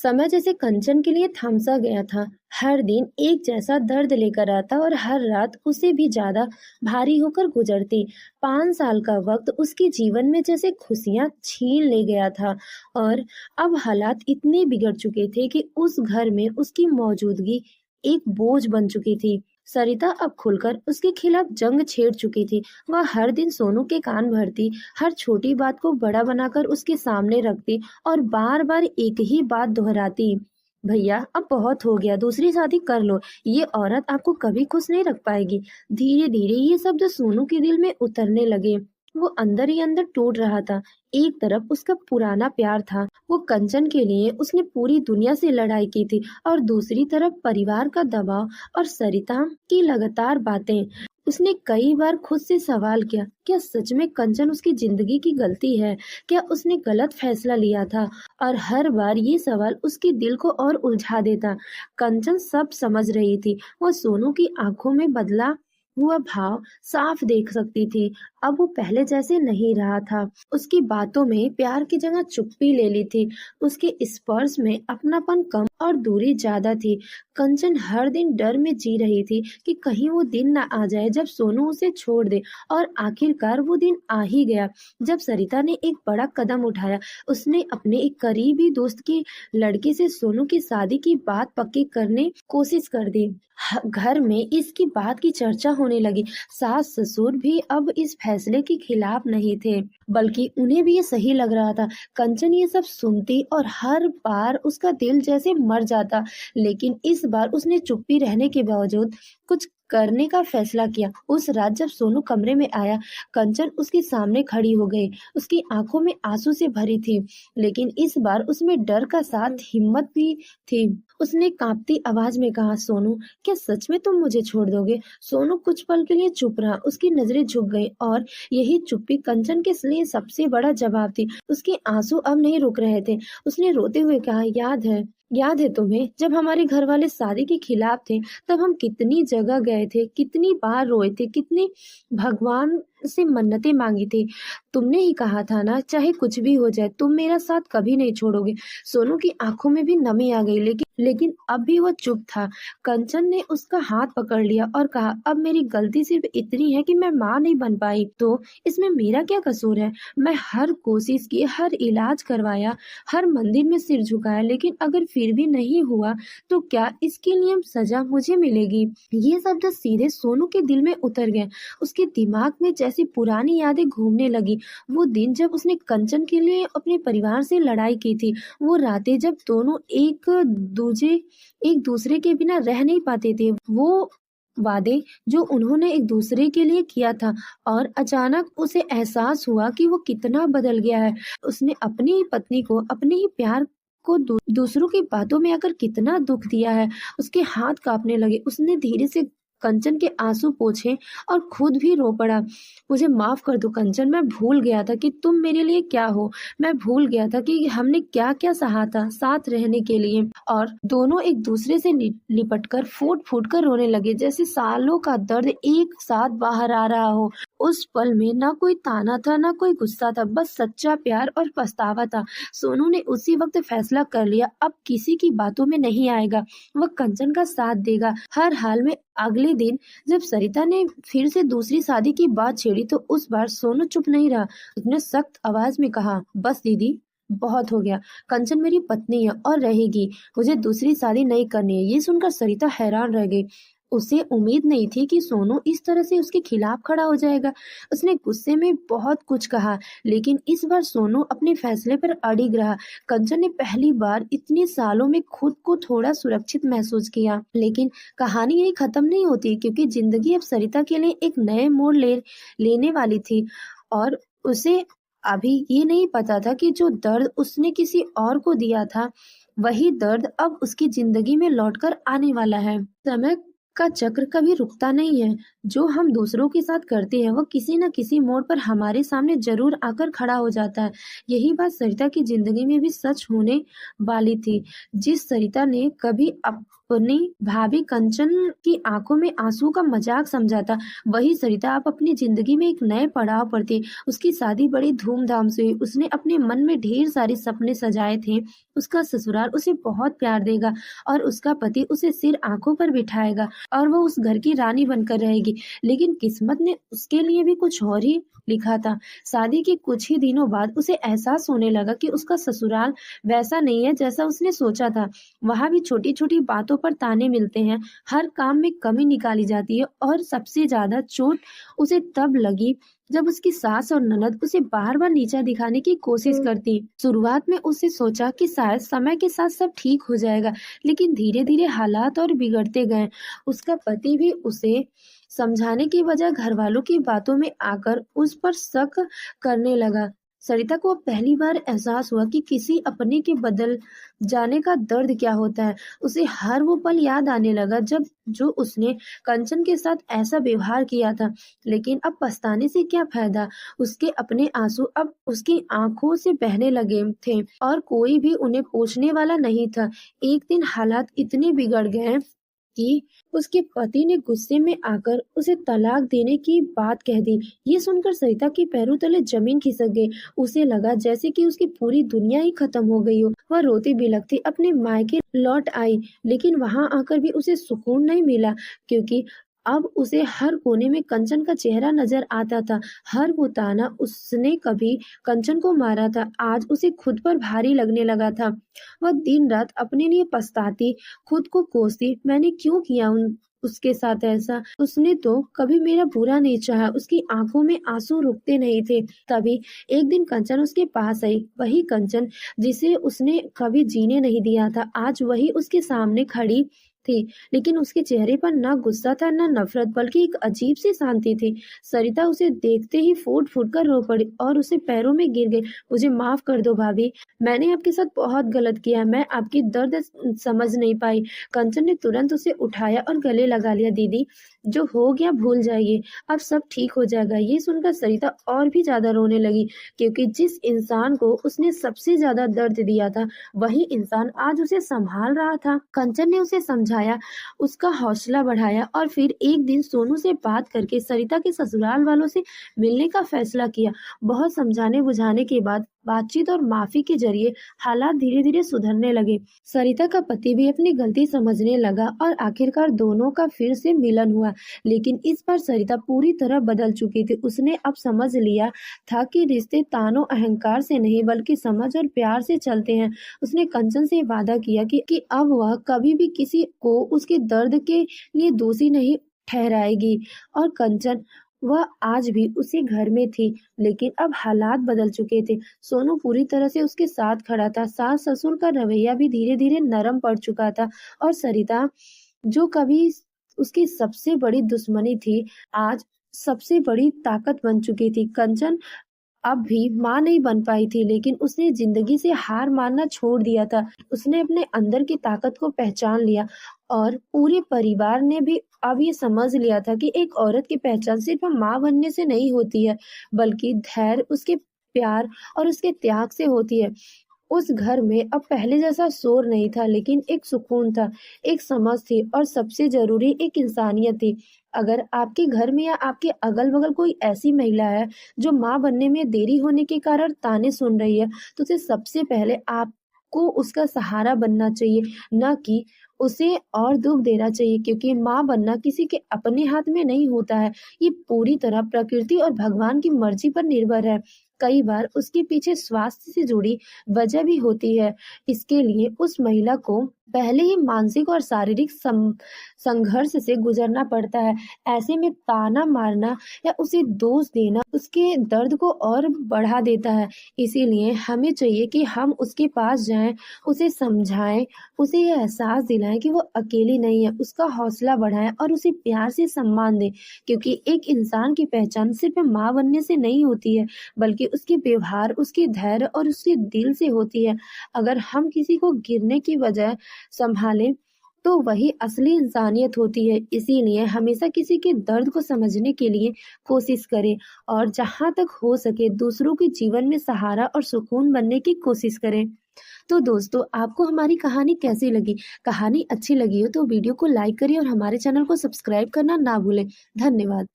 समय जैसे कंचन के लिए थम सा गया था। हर दिन एक जैसा दर्द लेकर आता और हर रात उसे भी ज्यादा भारी होकर गुजरती। 5 साल का वक्त उसके जीवन में जैसे खुशियां छीन ले गया था और अब हालात इतने बिगड़ चुके थे कि उस घर में उसकी मौजूदगी एक बोझ बन चुकी थी। सरिता अब खुलकर उसके खिलाफ जंग छेड़ चुकी थी। वह हर दिन सोनू के कान भरती, हर छोटी बात को बड़ा बनाकर उसके सामने रखती और बार बार एक ही बात दोहराती। भैया अब बहुत हो गया, दूसरी शादी कर लो। ये औरत आपको कभी खुश नहीं रख पाएगी। धीरे धीरे ये शब्द सोनू के दिल में उतरने लगे। वो अंदर ही अंदर टूट रहा था। एक तरफ उसका पुराना प्यार था, वो कंचन के लिए उसने पूरी दुनिया से लड़ाई की थी, और दूसरी तरफ परिवार का दबाव और सरिता की लगातार बातें। उसने कई बार खुद से सवाल किया, क्या सच में कंचन उसकी जिंदगी की गलती है? क्या उसने गलत फैसला लिया था? और हर बार ये सवाल उसके दिल को और उलझा देता। कंचन सब समझ रही थी। वो सोनू की आंखों में बदला हुआ भाव साफ देख सकती थी। अब वो पहले जैसे नहीं रहा था। उसकी बातों में प्यार की जगह चुप्पी ले ली थी। उसके स्पर्श में अपनापन कम और दूरी ज्यादा थी। कंचन हर दिन डर में जी रही थी कि कहीं वो दिन न आ जाए जब सोनू उसे छोड़ दे। और आखिरकार वो दिन आ ही गया जब सरिता ने एक बड़ा कदम उठाया। उसने अपने एक करीबी दोस्त के लड़के से सोनू की शादी की बात पक्की करने कोशिश कर दी। घर में इसकी बात की चर्चा होने लगी। सास ससुर भी अब इस फैसले के खिलाफ नहीं थे, बल्कि उन्हें भी ये सही लग रहा था। कंचन ये सब सुनती और हर बार उसका दिल जैसे मर जाता, लेकिन इस बार उसने चुप्पी रहने के बावजूद कुछ करने का फैसला किया। उस रात जब सोनू कमरे में आया, कंचन उसके सामने खड़ी हो गई। उसकी आंखों में आंसू से भरी थी, लेकिन इस बार उसमें डर का साथ हिम्मत भी थी। उसने कांपती आवाज में कहा, सोनू, क्या सच में तुम मुझे छोड़ दोगे? सोनू कुछ पल के लिए चुप रहा। उसकी नजरें झुक गई और यही चुप्पी कंचन के लिए सबसे बड़ा जवाब थी। उसके आंसू अब नहीं रुक रहे थे। उसने रोते हुए कहा, याद है तुम्हें जब हमारे घर वाले शादी के खिलाफ थे, तब हम कितनी जगह गए थे, कितनी बार रोए थे, कितनी भगवान से मन्नतें मांगी थी। तुमने ही कहा था ना, चाहे कुछ भी हो जाए तुम मेरा साथ कभी नहीं छोड़ोगे। सोनू की आंखों में भी नमी आ गई, लेकिन अब भी वो चुप था। कंचन ने उसका हाथ पकड़ लिया और कहा, अब मेरी गलती सिर्फ इतनी है कि मैं माँ नहीं बन पाई, तो इसमें मेरा क्या कसूर है? मैं हर कोशिश की, हर इलाज करवाया, हर मंदिर में सिर झुकाया, लेकिन अगर फिर भी नहीं हुआ तो क्या इसके लिए सजा मुझे मिलेगी? ये शब्द सीधे सोनू के दिल में उतर गए। उसके दिमाग में जैसी पुरानी यादें घूमने लगी। वो दिन जब उसने कंचन के लिए अपने परिवार से लड़ाई की थी, वो रातें जब दोनों एक दूसरे के बिना रह नहीं पाते थे, वो वादे जो उन्होंने एक दूसरे के लिए किया था, और अचानक उसे एहसास हुआ कि वो कितना बदल गया है। उसने अपनी ही पत्नी को, अपने ही प्यार को दूसरों की बातों में आकर कितना दुख दिया है। उसके हाथ कांपने लगे। उसने धीरे से कंचन के आंसू पोंछे और खुद भी रो पड़ा। मुझे माफ कर दो कंचन, मैं भूल गया था कि तुम मेरे लिए क्या हो। मैं भूल गया था कि हमने क्या क्या सहा था साथ रहने के लिए। और दोनों एक दूसरे से लिपट कर फूट फूट कर रोने लगे, जैसे सालों का दर्द एक साथ बाहर आ रहा हो। उस पल में ना कोई ताना था, ना कोई गुस्सा था, बस सच्चा प्यार और पछतावा था। सोनू ने उसी वक्त फैसला कर लिया, अब किसी की बातों में नहीं आएगा। वह कंचन का साथ देगा हर हाल में। अगले दिन जब सरिता ने फिर से दूसरी शादी की बात छेड़ी, तो उस बार सोनू चुप नहीं रहा। उसने सख्त आवाज में कहा, बस दीदी, बहुत हो गया। कंचन मेरी पत्नी है और रहेगी। मुझे दूसरी शादी नहीं करनी है। ये सुनकर सरिता हैरान रह गई। उसे उम्मीद नहीं थी कि सोनू इस तरह से उसके खिलाफ खड़ा हो जाएगा। उसने गुस्से में बहुत कुछ कहा, लेकिन इस बार सोनू अपने फैसले पर अड़िग रहा। कंचन ने पहली बार इतने सालों में खुद को थोड़ा सुरक्षित महसूस किया। लेकिन कहानी यही खत्म नहीं होती, क्योंकि जिंदगी अब सरिता के लिए एक नए मोड़ लेने वाली थी। और उसे अभी ये नहीं पता था कि जो दर्द उसने किसी और को दिया था, वही दर्द अब उसकी जिंदगी में लौटकर आने वाला है। समय का चक्र कभी रुकता नहीं है। जो हम दूसरों के साथ करते हैं, वो किसी न किसी मोड़ पर हमारे सामने जरूर आकर खड़ा हो जाता है। यही बात सरिता की जिंदगी में भी सच होने वाली थी। जिस सरिता ने कभी अपनी भाभी कंचन की आंखों में आंसू का मजाक समझा था, वही सरिता अब अपनी जिंदगी में एक नए पड़ाव पर थी। उसकी शादी बड़ी धूमधाम से हुई। उसने अपने मन में ढेर सारे सपने सजाए थे। उसका ससुराल उसे बहुत प्यार देगा और उसका पति उसे सिर आंखों पर बिठाएगा और वो उस घर की रानी बनकर रहेगी। लेकिन किस्मत ने उसके लिए भी कुछ और ही लिखा था। शादी के कुछ ही दिनों बाद उसे एहसास होने लगा कि उसका ससुराल वैसा नहीं है जैसा उसने सोचा था। वहां भी छोटी छोटी बातों पर ताने मिलते हैं, हर काम में कमी निकाली जाती है और सबसे ज्यादा चोट उसे तब लगी जब उसकी सास और ननद उसे बार बार नीचा दिखाने की कोशिश करती। शुरुआत में उसे सोचा कि शायद समय के साथ सब ठीक हो जाएगा, लेकिन धीरे धीरे हालात और बिगड़ते गए। उसका पति भी उसे समझाने की बजाय घर वालों की बातों में आकर उस पर शक करने लगा। सरिता को अब पहली बार एहसास हुआ कि किसी अपने के बदल जाने का दर्द क्या होता है। उसे हर वो पल याद आने लगा जब जो उसने कंचन के साथ ऐसा व्यवहार किया था। लेकिन अब पछताने से क्या फायदा। उसके अपने आंसू अब उसकी आंखों से बहने लगे थे और कोई भी उन्हें पूछने वाला नहीं था। एक दिन हालात इतने बिगड़ गए कि उसके पति ने गुस्से में आकर उसे तलाक देने की बात कह दी। ये सुनकर सरिता के पैरों तले जमीन खिसक गई। उसे लगा जैसे कि उसकी पूरी दुनिया ही खत्म हो गई हो। वह रोती बिलखती अपने मायके लौट आई, लेकिन वहां आकर भी उसे सुकून नहीं मिला, क्योंकि अब उसे हर कोने में कंचन का चेहरा नजर आता था। हर वो ताना उसने कभी कंचन को मारा था आज उसे खुद पर भारी लगने लगा था। वह दिन रात अपने लिए पछताती, खुद को कोसती, मैंने क्यों किया उसके साथ ऐसा। उसने तो कभी मेरा बुरा नहीं चाहा। उसकी आंखों में आंसू रुकते नहीं थे। तभी एक दिन कंचन उसके पास आई। वही कंचन जिसे उसने कभी जीने नहीं दिया था, आज वही उसके सामने खड़ी थी। लेकिन उसके चेहरे पर न गुस्सा था न नफरत, बल्कि एक अजीब सी शांति थी। सरिता उसे देखते ही फूट फूट कर रो पड़ी और उसे पैरों में गिर गई। मुझे माफ कर दो भाभी, मैंने आपके साथ बहुत गलत किया। मैं आपकी दर्द समझ नहीं पाई। कंचन ने तुरंत उसे उठाया और गले लगा लिया। दीदी, जो हो गया भूल जाइए, अब सब ठीक हो जाएगा। ये सुनकर सरिता और भी ज्यादा रोने लगी, क्योंकि जिस इंसान को उसने सबसे ज्यादा दर्द दिया था, वही इंसान आज उसे संभाल रहा था। कंचन ने उसे समझाया, उसका हौसला बढ़ाया और फिर एक दिन सोनू से बात करके सरिता के ससुराल वालों से मिलने का फैसला किया। बहुत समझाने बुझाने के बाद बातचीत और माफी के जरिए हालात धीरे धीरे सुधरने लगे। सरिता का पति भी अपनी गलती समझने लगा और आखिरकार दोनों का फिर से मिलन हुआ। लेकिन इस बार सरिता पूरी तरह बदल चुकी थी। उसने अब समझ लिया था कि रिश्ते तानों अहंकार से नहीं बल्कि समझ और प्यार से चलते हैं। उसने कंचन से वादा किया कि अब वह कभी भी किसी को उसके दर्द के लिए दोषी नहीं ठहराएगी। और कंचन, वह आज भी उसी घर में थी, लेकिन अब हालात बदल चुके थे। सोनू पूरी तरह से उसके साथ खड़ा था। सास ससुर का रवैया भी धीरे धीरे नरम पड़ चुका था और सरिता, जो कभी उसकी सबसे बड़ी दुश्मनी थी, आज सबसे बड़ी ताकत बन चुकी थी। कंचन अब भी माँ नहीं बन पाई थी, लेकिन उसने जिंदगी से हार मानना छोड़ दिया था। उसने अपने अंदर की ताकत को पहचान लिया और पूरे परिवार ने भी अब ये समझ लिया था कि एक औरत की पहचान सिर्फ माँ बनने से नहीं होती है, बल्कि धैर्य, उसके प्यार और उसके त्याग से होती है। उस घर में अब पहले जैसा शोर नहीं था, लेकिन एक सुकून था, एक समझ थी और सबसे जरूरी एक इंसानियत थी। अगर आपके घर में या आपके अगल बगल कोई ऐसी महिला है जो माँ बनने में देरी होने के कारण ताने सुन रही है, तो उसे सबसे पहले आपको उसका सहारा बनना चाहिए, न कि उसे और दुख देना चाहिए, क्योंकि माँ बनना किसी के अपने हाथ में नहीं होता है। ये पूरी तरह प्रकृति और भगवान की मर्जी पर निर्भर है। कई बार उसके पीछे स्वास्थ्य से जुड़ी वजह भी होती है। इसके लिए उस महिला को पहले ही मानसिक और शारीरिक संघर्ष से गुजरना पड़ता है। ऐसे में ताना मारना या उसे दोष देना उसके दर्द को और बढ़ा देता है। इसीलिए हमें चाहिए कि हम उसके पास जाएं, उसे समझाएं, उसे यह एहसास दिलाएं कि वो अकेली नहीं है, उसका हौसला बढ़ाएं और उसे प्यार से सम्मान दें, क्योंकि एक इंसान की पहचान सिर्फ माँ बनने से नहीं होती है, बल्कि उसके व्यवहार, उसके धैर्य और उसके दिल से होती है। अगर हम किसी को गिरने की वजह संभालें तो वही असली इंसानियत होती है। इसीलिए हमेशा किसी के दर्द को समझने के लिए कोशिश करें और जहां तक हो सके दूसरों के जीवन में सहारा और सुकून बनने की कोशिश करें। तो दोस्तों, आपको हमारी कहानी कैसी लगी? कहानी अच्छी लगी हो तो वीडियो को लाइक करिए और हमारे चैनल को सब्सक्राइब करना ना भूलें। धन्यवाद।